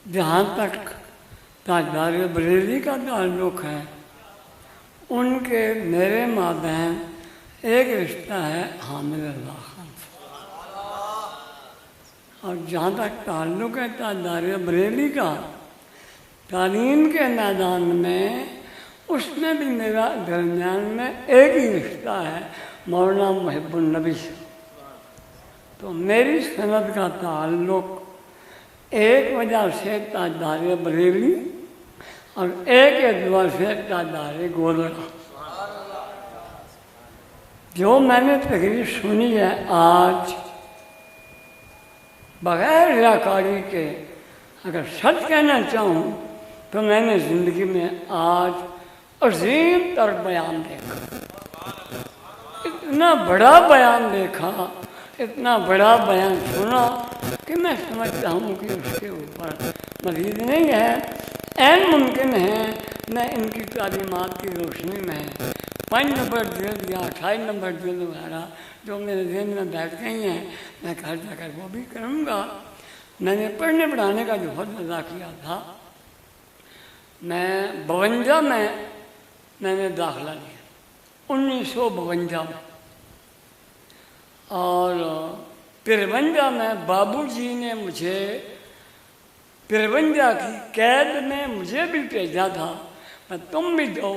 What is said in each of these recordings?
जहाँ तक ताजदार बरेली का ताल्लुक़ है, उनके मेरे माबैन एक रिश्ता है हामिद अल्लाह खान से। और जहाँ तक ताल्लुक़ है ताजदार बरेली का तालीम के मैदान में, उसमें भी मेरा दरमियान में एक ही रिश्ता है मौलाना मुहिब्बुन नबी से। तो मेरी सनद का ताल्लुक़ एक वजह से ताजदार बरेली और एक एतबार से ताजदार गोलड़ा। जो मैंने तकरीर सुनी है आज, बग़ैर रियाकारी के अगर सच कहना चाहूँ तो मैंने ज़िंदगी में आज अजीम तर बयान देखा, इतना बड़ा बयान देखा, इतना बड़ा बयान सुना कि मैं समझता हूँ कि उसके ऊपर मज़ीद नहीं है, ऐन मुमकिन है मैं इनकी तालीमात की रोशनी में 5 नंबर जिल्द या 28 नंबर जिल्द वगैरह जो मेरे जहन में बैठ गई हैं, मैं घर जाकर वो भी करूँगा। मैंने पढ़ने पढ़ाने का जो फर्ज अदा किया था, मैं 52 में मैंने दाखिला लिया, 1952 में, और 53 में बाबूजी ने मुझे 53 की कैद में मुझे भी भेजा था, मैं तुम भी दो,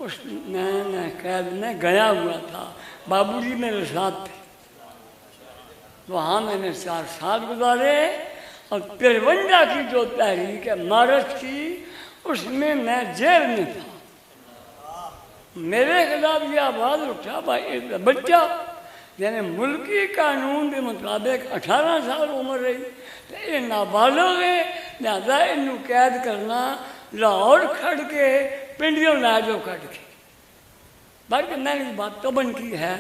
उस मैं कैद में गया हुआ था, बाबूजी मेरे साथ थे। वहाँ मैंने 4 साल गुजारे और 53 की जो तहरीक है मार्च की, उसमें मैं जेल में था। मेरे खिलाफ ये आवाज़ उठा, भाई एक बच्चा यानी मुल्की कानून के मुताबिक 18 साल उम्र रही तो ये नाबालिग है, लिहाजा इनू कैद करना लाहौर खड़ के पिंडियों ला जो खड़ के। बाकी मैंने बात तो बन की है,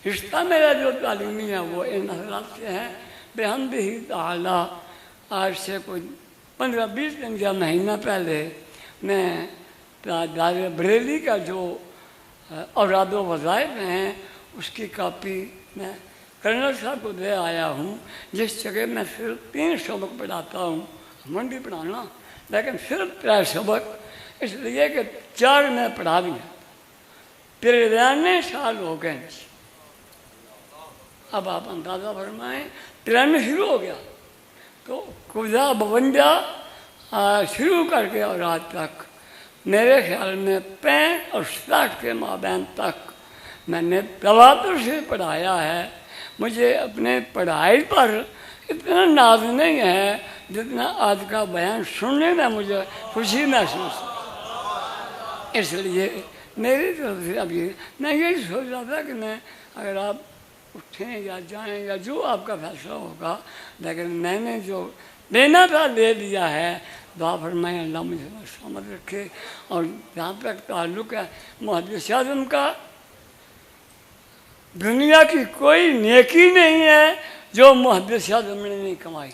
रिश्ता मेरा जो तालीमी है वो इन हजरात से है बेहम्दिही ताला। आज से कोई 15-20 दिन या महीना पहले मैं ताजदार बरेली का जो औराद व वज़ाइफ हैं उसकी कापी मैं कर्नल साहब को दे आया हूँ, जिस जगह मैं सिर्फ 3 सबक पढ़ाता हूँ, मंडी पढ़ाना, लेकिन सिर्फ 3 सबक, इसलिए कि 4 मैं पढ़ा भी है। 93 साल हो गए, अब आप अंदाज़ा फरमाएँ 93 शुरू हो गया तो कुजा 52 शुरू करके और आज तक मेरे ख्याल में 65 और 60 के माबैन तक मैंने तवातुर से पढ़ाया है। मुझे अपने पढ़ाई पर इतना नाज नहीं है जितना आज का बयान सुनने में मुझे खुशी महसूस है। इसलिए मेरी तरफ से अभी मैं यही सोच रहा था कि मैं अगर आप उठें या जाएं या जो आपका फैसला होगा, लेकिन मैंने जो लेना था ले लिया है। दुआ फरमाएं अल्लाह मुझे सलामत रखे। और जहाँ तक ताल्लुक़ है मुहद्दिस आज़म का, दुनिया की कोई नेकी नहीं है जो मुहद्दिस आज़म ने नहीं कमाई।